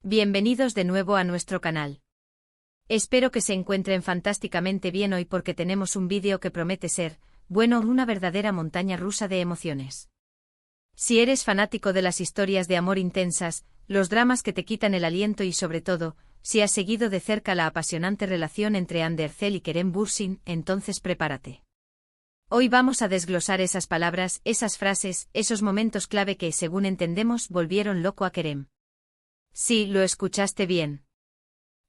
Bienvenidos de nuevo a nuestro canal. Espero que se encuentren fantásticamente bien hoy porque tenemos un vídeo que promete ser, bueno, una verdadera montaña rusa de emociones. Si eres fanático de las historias de amor intensas, los dramas que te quitan el aliento y sobre todo, si has seguido de cerca la apasionante relación entre Hande Erçel y Kerem Bürsin, entonces prepárate. Hoy vamos a desglosar esas palabras, esas frases, esos momentos clave que, según entendemos, volvieron loco a Kerem. Sí, lo escuchaste bien.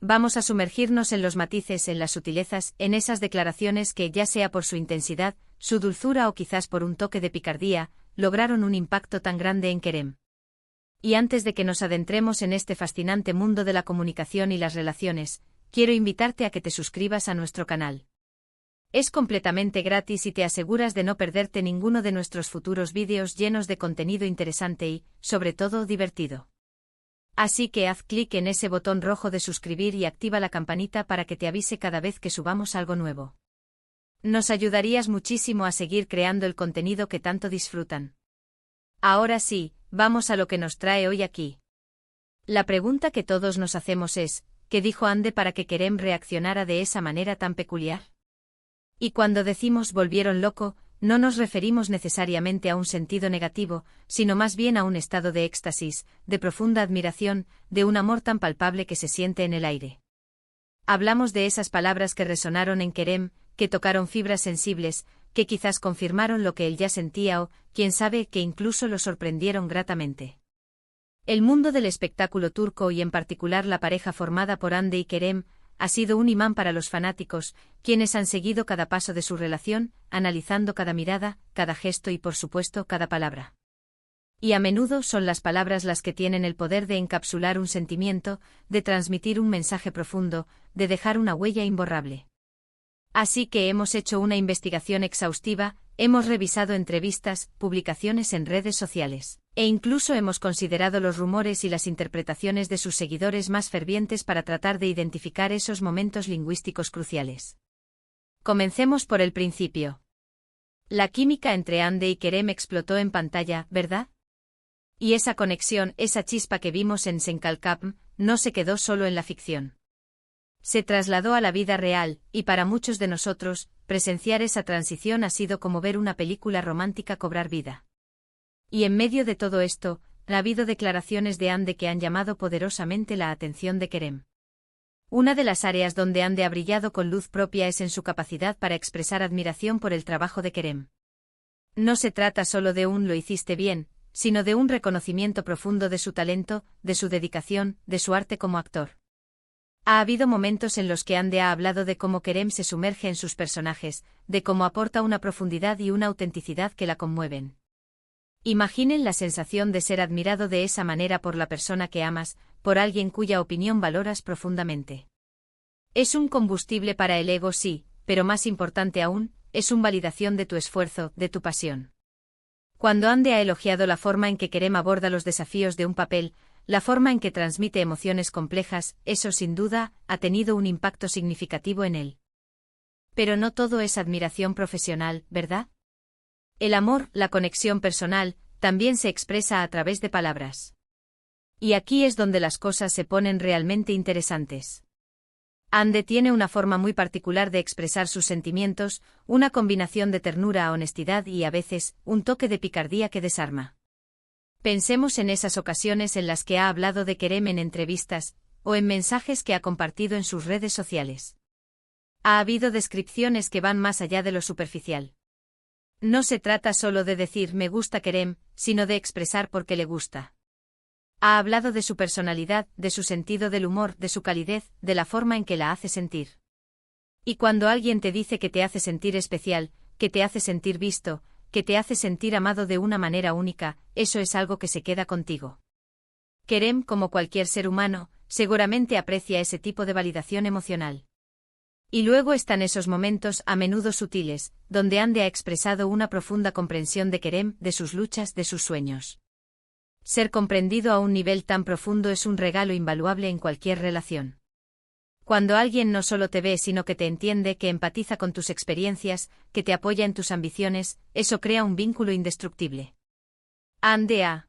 Vamos a sumergirnos en los matices, en las sutilezas, en esas declaraciones que, ya sea por su intensidad, su dulzura o quizás por un toque de picardía, lograron un impacto tan grande en Kerem. Y antes de que nos adentremos en este fascinante mundo de la comunicación y las relaciones, quiero invitarte a que te suscribas a nuestro canal. Es completamente gratis y te aseguras de no perderte ninguno de nuestros futuros vídeos llenos de contenido interesante y, sobre todo, divertido. Así que haz clic en ese botón rojo de suscribir y activa la campanita para que te avise cada vez que subamos algo nuevo. Nos ayudarías muchísimo a seguir creando el contenido que tanto disfrutan. Ahora sí, vamos a lo que nos trae hoy aquí. La pregunta que todos nos hacemos es, ¿qué dijo Hande para que Kerem reaccionara de esa manera tan peculiar? Y cuando decimos volvieron loco, no nos referimos necesariamente a un sentido negativo, sino más bien a un estado de éxtasis, de profunda admiración, de un amor tan palpable que se siente en el aire. Hablamos de esas palabras que resonaron en Kerem, que tocaron fibras sensibles, que quizás confirmaron lo que él ya sentía o, quién sabe, que incluso lo sorprendieron gratamente. El mundo del espectáculo turco y en particular la pareja formada por Hande y Kerem, ha sido un imán para los fanáticos, quienes han seguido cada paso de su relación, analizando cada mirada, cada gesto y por supuesto cada palabra. Y a menudo son las palabras las que tienen el poder de encapsular un sentimiento, de transmitir un mensaje profundo, de dejar una huella imborrable. Así que hemos hecho una investigación exhaustiva, hemos revisado entrevistas, publicaciones en redes sociales, e incluso hemos considerado los rumores y las interpretaciones de sus seguidores más fervientes para tratar de identificar esos momentos lingüísticos cruciales. Comencemos por el principio. La química entre Hande y Kerem explotó en pantalla, ¿verdad? Y esa conexión, esa chispa que vimos en Senkalkapm, no se quedó solo en la ficción. Se trasladó a la vida real, y para muchos de nosotros, presenciar esa transición ha sido como ver una película romántica cobrar vida. Y en medio de todo esto, ha habido declaraciones de Hande que han llamado poderosamente la atención de Kerem. Una de las áreas donde Hande ha brillado con luz propia es en su capacidad para expresar admiración por el trabajo de Kerem. No se trata solo de un «lo hiciste bien», sino de un reconocimiento profundo de su talento, de su dedicación, de su arte como actor. Ha habido momentos en los que Hande ha hablado de cómo Kerem se sumerge en sus personajes, de cómo aporta una profundidad y una autenticidad que la conmueven. Imaginen la sensación de ser admirado de esa manera por la persona que amas, por alguien cuya opinión valoras profundamente. Es un combustible para el ego, sí, pero más importante aún, es una validación de tu esfuerzo, de tu pasión. Cuando Hande ha elogiado la forma en que Kerem aborda los desafíos de un papel, la forma en que transmite emociones complejas, eso sin duda, ha tenido un impacto significativo en él. Pero no todo es admiración profesional, ¿verdad? El amor, la conexión personal, también se expresa a través de palabras. Y aquí es donde las cosas se ponen realmente interesantes. Hande tiene una forma muy particular de expresar sus sentimientos, una combinación de ternura a honestidad y a veces, un toque de picardía que desarma. Pensemos en esas ocasiones en las que ha hablado de Kerem en entrevistas, o en mensajes que ha compartido en sus redes sociales. Ha habido descripciones que van más allá de lo superficial. No se trata solo de decir me gusta Kerem, sino de expresar por qué le gusta. Ha hablado de su personalidad, de su sentido del humor, de su calidez, de la forma en que la hace sentir. Y cuando alguien te dice que te hace sentir especial, que te hace sentir visto, que te hace sentir amado de una manera única, eso es algo que se queda contigo. Kerem, como cualquier ser humano, seguramente aprecia ese tipo de validación emocional. Y luego están esos momentos, a menudo sutiles, donde Hande ha expresado una profunda comprensión de Kerem, de sus luchas, de sus sueños. Ser comprendido a un nivel tan profundo es un regalo invaluable en cualquier relación. Cuando alguien no solo te ve sino que te entiende, que empatiza con tus experiencias, que te apoya en tus ambiciones, eso crea un vínculo indestructible. Hande ha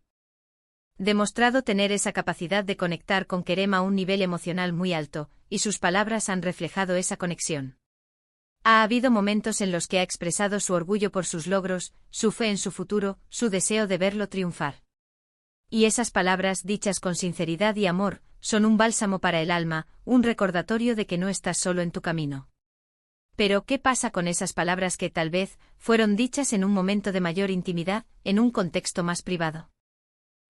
Demostrado tener esa capacidad de conectar con Kerem a un nivel emocional muy alto, y sus palabras han reflejado esa conexión. Ha habido momentos en los que ha expresado su orgullo por sus logros, su fe en su futuro, su deseo de verlo triunfar. Y esas palabras, dichas con sinceridad y amor, son un bálsamo para el alma, un recordatorio de que no estás solo en tu camino. Pero, ¿qué pasa con esas palabras que tal vez fueron dichas en un momento de mayor intimidad, en un contexto más privado?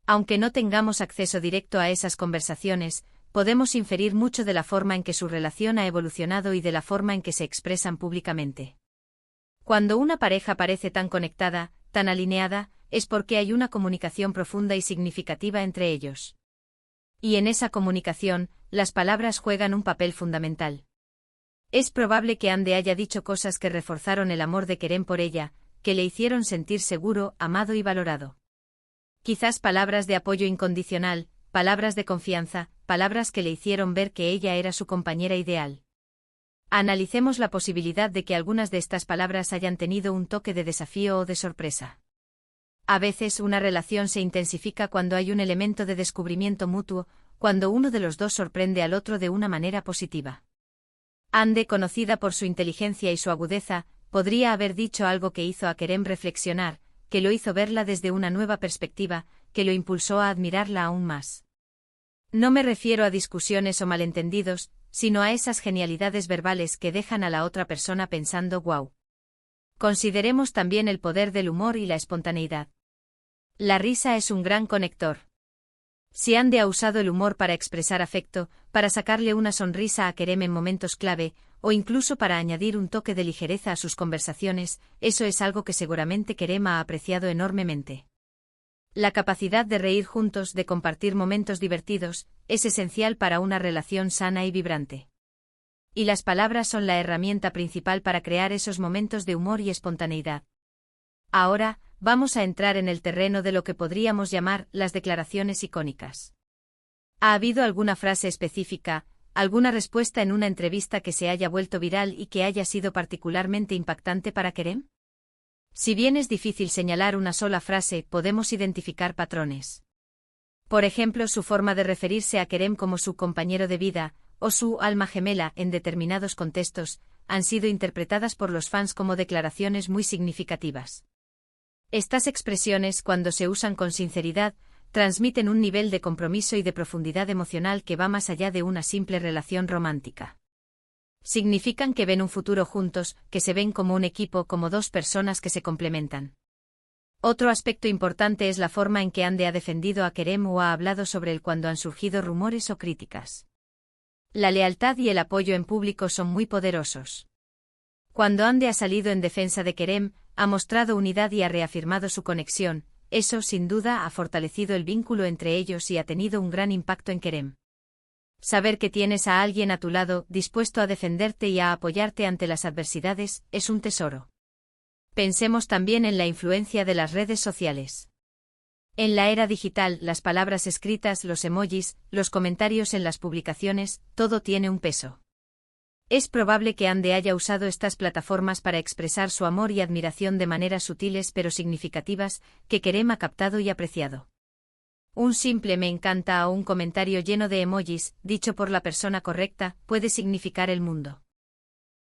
Aunque no tengamos acceso directo a esas conversaciones, podemos inferir mucho de la forma en que su relación ha evolucionado y de la forma en que se expresan públicamente. Cuando una pareja parece tan conectada, tan alineada, es porque hay una comunicación profunda y significativa entre ellos. Y en esa comunicación, las palabras juegan un papel fundamental. Es probable que Ande haya dicho cosas que reforzaron el amor de Kerem por ella, que le hicieron sentir seguro, amado y valorado. Quizás palabras de apoyo incondicional, palabras de confianza, palabras que le hicieron ver que ella era su compañera ideal. Analicemos la posibilidad de que algunas de estas palabras hayan tenido un toque de desafío o de sorpresa. A veces una relación se intensifica cuando hay un elemento de descubrimiento mutuo, cuando uno de los dos sorprende al otro de una manera positiva. Ande, conocida por su inteligencia y su agudeza, podría haber dicho algo que hizo a Kerem reflexionar, que lo hizo verla desde una nueva perspectiva, que lo impulsó a admirarla aún más. No me refiero a discusiones o malentendidos, sino a esas genialidades verbales que dejan a la otra persona pensando «wow». Consideremos también el poder del humor y la espontaneidad. La risa es un gran conector. Si Ande ha usado el humor para expresar afecto, para sacarle una sonrisa a Kerem en momentos clave, o incluso para añadir un toque de ligereza a sus conversaciones, eso es algo que seguramente Kerem ha apreciado enormemente. La capacidad de reír juntos, de compartir momentos divertidos, es esencial para una relación sana y vibrante. Y las palabras son la herramienta principal para crear esos momentos de humor y espontaneidad. Ahora, vamos a entrar en el terreno de lo que podríamos llamar las declaraciones icónicas. ¿Ha habido alguna frase específica, alguna respuesta en una entrevista que se haya vuelto viral y que haya sido particularmente impactante para Kerem? Si bien es difícil señalar una sola frase, podemos identificar patrones. Por ejemplo, su forma de referirse a Kerem como su compañero de vida, o su alma gemela en determinados contextos, han sido interpretadas por los fans como declaraciones muy significativas. Estas expresiones, cuando se usan con sinceridad, transmiten un nivel de compromiso y de profundidad emocional que va más allá de una simple relación romántica. Significan que ven un futuro juntos, que se ven como un equipo, como dos personas que se complementan. Otro aspecto importante es la forma en que Ande ha defendido a Kerem o ha hablado sobre él cuando han surgido rumores o críticas. La lealtad y el apoyo en público son muy poderosos. Cuando Ande ha salido en defensa de Kerem, ha mostrado unidad y ha reafirmado su conexión, eso sin duda ha fortalecido el vínculo entre ellos y ha tenido un gran impacto en Kerem. Saber que tienes a alguien a tu lado, dispuesto a defenderte y a apoyarte ante las adversidades, es un tesoro. Pensemos también en la influencia de las redes sociales. En la era digital, las palabras escritas, los emojis, los comentarios en las publicaciones, todo tiene un peso. Es probable que Ande haya usado estas plataformas para expresar su amor y admiración de maneras sutiles pero significativas, que Kerem ha captado y apreciado. Un simple me encanta o un comentario lleno de emojis, dicho por la persona correcta, puede significar el mundo.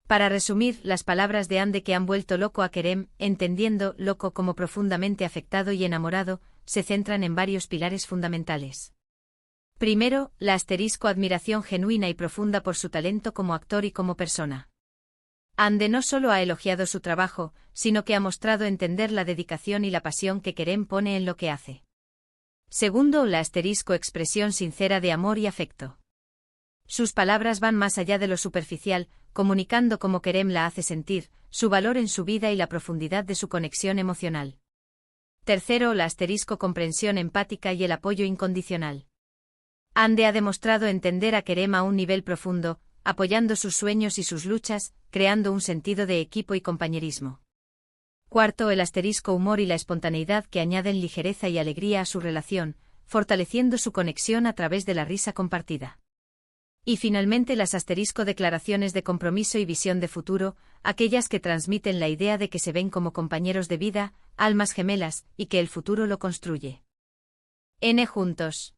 Para resumir, las palabras de Ande que han vuelto loco a Kerem, entendiendo loco como profundamente afectado y enamorado, se centran en varios pilares fundamentales. Primero, la admiración genuina y profunda por su talento como actor y como persona. Ande no solo ha elogiado su trabajo, sino que ha mostrado entender la dedicación y la pasión que Kerem pone en lo que hace. Segundo, la expresión sincera de amor y afecto. Sus palabras van más allá de lo superficial, comunicando cómo Kerem la hace sentir, su valor en su vida y la profundidad de su conexión emocional. Tercero, la comprensión empática y el apoyo incondicional. Ande ha demostrado entender a Kerem a un nivel profundo, apoyando sus sueños y sus luchas, creando un sentido de equipo y compañerismo. Cuarto, el humor y la espontaneidad que añaden ligereza y alegría a su relación, fortaleciendo su conexión a través de la risa compartida. Y finalmente las declaraciones de compromiso y visión de futuro, aquellas que transmiten la idea de que se ven como compañeros de vida, almas gemelas, y que el futuro lo construye. N juntos.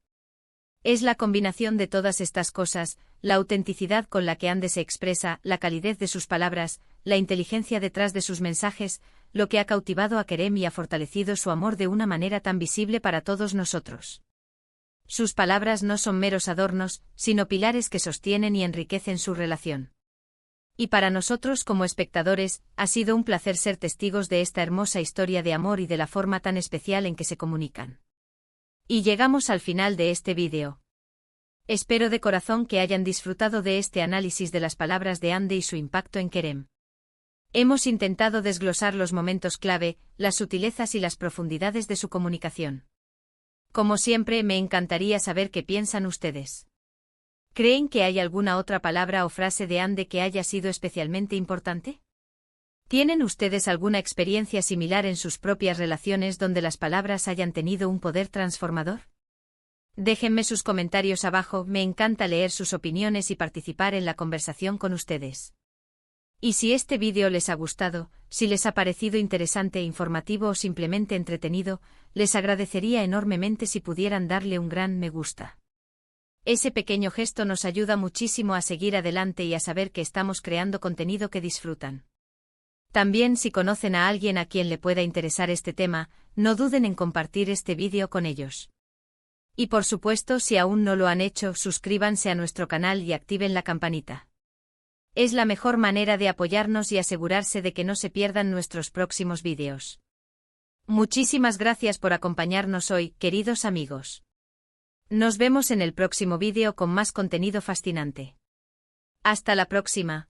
Es la combinación de todas estas cosas, la autenticidad con la que Ande se expresa, la calidez de sus palabras, la inteligencia detrás de sus mensajes, lo que ha cautivado a Kerem y ha fortalecido su amor de una manera tan visible para todos nosotros. Sus palabras no son meros adornos, sino pilares que sostienen y enriquecen su relación. Y para nosotros como espectadores, ha sido un placer ser testigos de esta hermosa historia de amor y de la forma tan especial en que se comunican. Y llegamos al final de este vídeo. Espero de corazón que hayan disfrutado de este análisis de las palabras de Ande y su impacto en Kerem. Hemos intentado desglosar los momentos clave, las sutilezas y las profundidades de su comunicación. Como siempre, me encantaría saber qué piensan ustedes. ¿Creen que hay alguna otra palabra o frase de Ande que haya sido especialmente importante? ¿Tienen ustedes alguna experiencia similar en sus propias relaciones donde las palabras hayan tenido un poder transformador? Déjenme sus comentarios abajo, me encanta leer sus opiniones y participar en la conversación con ustedes. Y si este vídeo les ha gustado, si les ha parecido interesante, informativo o simplemente entretenido, les agradecería enormemente si pudieran darle un gran me gusta. Ese pequeño gesto nos ayuda muchísimo a seguir adelante y a saber que estamos creando contenido que disfrutan. También si conocen a alguien a quien le pueda interesar este tema, no duden en compartir este vídeo con ellos. Y por supuesto, si aún no lo han hecho, suscríbanse a nuestro canal y activen la campanita. Es la mejor manera de apoyarnos y asegurarse de que no se pierdan nuestros próximos vídeos. Muchísimas gracias por acompañarnos hoy, queridos amigos. Nos vemos en el próximo vídeo con más contenido fascinante. Hasta la próxima.